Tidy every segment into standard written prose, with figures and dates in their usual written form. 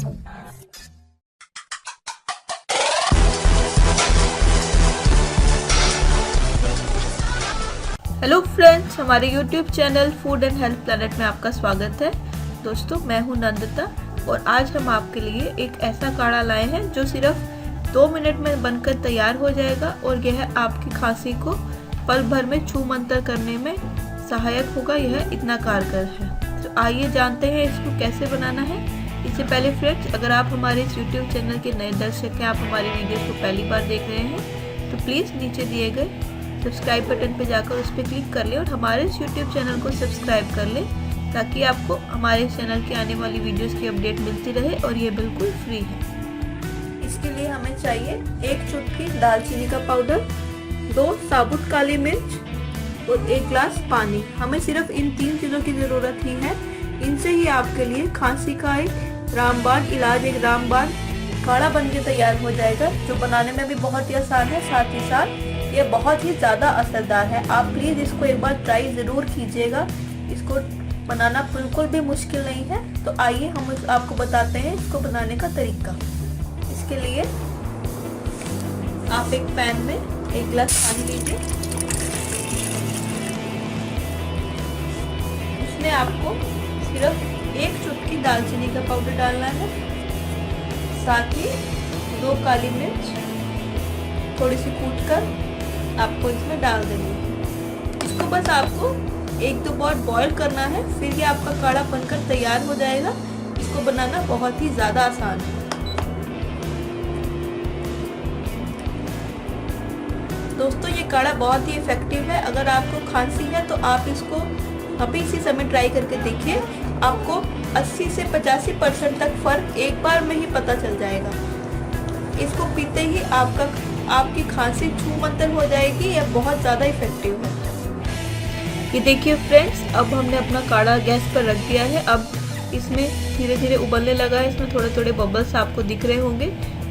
Hello friends, हमारे YouTube channel food and health planet में आपका स्वागत है। दोस्तों, मैं हूं नंदिता और आज हम आपके लिए एक ऐसा काढ़ा लाए हैं जो सिर्फ 2 मिनट में बनकर तैयार हो जाएगा और यह आपकी खांसी को पल भर में छू मंतर करने में सहायक होगा। यह इतना कारगर है। तो आइए जानते हैं इसको कैसे बनाना है। इससे पहले फ्रेंड्स, अगर आप हमारे इस YouTube चैनल के नए दर्शक हैं, आप हमारी वीडियोस को पहली बार देख रहे हैं, तो प्लीज़ नीचे दिए गए सब्सक्राइब बटन पर जाकर उस पर क्लिक कर लें और हमारे इस YouTube चैनल को सब्सक्राइब कर लें ताकि आपको हमारे चैनल की आने वाली वीडियोस की अपडेट मिलती रहे और ये बिल्कुल फ्री है। इसके लिए हमें चाहिए 1 चुटकी दालचीनी का पाउडर, 2 साबुत काली मिर्च और 1 गिलास पानी। हमें सिर्फ इन 3 चीज़ों की ज़रूरत ही है। इनसे ही आपके लिए खांसी का एक रामबाण इलाज, एक रामबाण काढ़ा बन के तैयार हो जाएगा, जो बनाने में भी बहुत ही आसान है, साथ ही साथ ये बहुत ही ज़्यादा असरदार है। आप प्लीज़ इसको एक बार ट्राई ज़रूर कीजिएगा। इसको बनाना बिल्कुल भी मुश्किल नहीं है। तो आइए हम आपको बताते हैं इसको बनाने का तरीका। इसके लिए आप एक पैन में 1 गिलास पानी लीजिए। उसमें आपको सिर्फ 1 चुटकी दालचीनी का पाउडर डालना है, साथ ही 2 काली मिर्च थोड़ी सी कूटकर आपको इसमें डाल देनी है। इसको बस आपको 1-2 बार बॉईल करना है, फिर ये आपका काढ़ा बनकर तैयार हो जाएगा। इसको बनाना बहुत ही ज़्यादा आसान है। दोस्तों, ये काढ़ा बहुत ही इफेक्टिव है। अगर आपको खांसी है तो आप इसको अभी इसी समय ट्राई करके देखिए। आपको 80 से 85% तक फर्क एक बार में ही पता चल जाएगा। इसको पीते ही आपकी खांसी छू मंतर हो जाएगी। यह बहुत ज़्यादा इफेक्टिव है। ये देखिए फ्रेंड्स, अब हमने अपना काढ़ा गैस पर रख दिया है। अब इसमें धीरे धीरे उबलने लगा है। इसमें थोड़े थोड़े बबल्स आपको दिख रहे होंगे।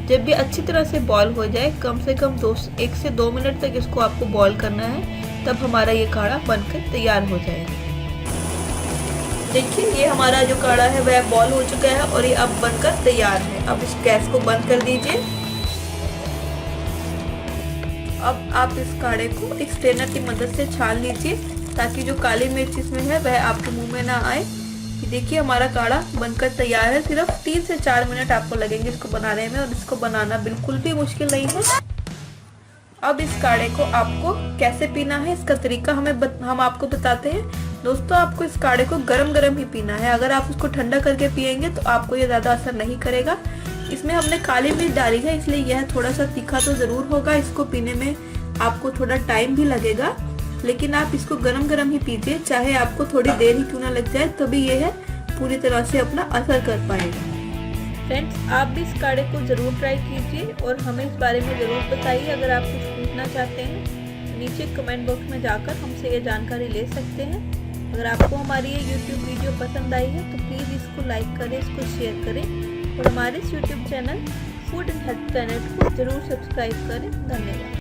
जब भी अच्छी तरह से बॉईल हो जाए, कम से कम 1 से 2 मिनट तक इसको आपको बॉईल करना है, तब हमारा ये काढ़ा बनकर तैयार हो जाएगा। देखिए, ये हमारा जो काढ़ा है वह बॉईल हो चुका है और ये अब बनकर तैयार है। अब इस गैस को बंद कर दीजिए। अब आप इस काढ़े को एक स्ट्रेनर की मदद से छान लीजिए ताकि जो काली मिर्च इसमें है वह आपके मुंह में ना आए। देखिए, हमारा काढ़ा बनकर तैयार है। सिर्फ 3 से 4 मिनट आपको लगेंगे इसको बनाने में और इसको बनाना बिल्कुल भी मुश्किल नहीं है। अब इस काढ़े को आपको कैसे पीना है, इसका तरीका हम आपको बताते हैं। दोस्तों, आपको इस काढ़े को गरम गरम ही पीना है। अगर आप उसको ठंडा करके पिएंगे तो आपको ये ज़्यादा असर नहीं करेगा। इसमें हमने काली मिर्च डाली है, इसलिए यह थोड़ा सा तीखा तो ज़रूर होगा। इसको पीने में आपको थोड़ा टाइम भी लगेगा, लेकिन आप इसको गरम गरम ही पीजिए। चाहे आपको थोड़ी देर ही क्यों ना लग जाए, तभी यह पूरी तरह से अपना असर कर पाएगा। फ्रेंड्स, आप भी इस काढ़े को ज़रूर ट्राई कीजिए और हमें इस बारे में ज़रूर बताइए। अगर आप कुछ पूछना चाहते हैं, नीचे कमेंट बॉक्स में जाकर हमसे ये जानकारी ले सकते हैं। अगर आपको हमारी ये YouTube वीडियो पसंद आई है तो प्लीज़ इसको लाइक करें, इसको शेयर करें और हमारे इस YouTube channel food and health planet को ज़रूर सब्सक्राइब करें। धन्यवाद।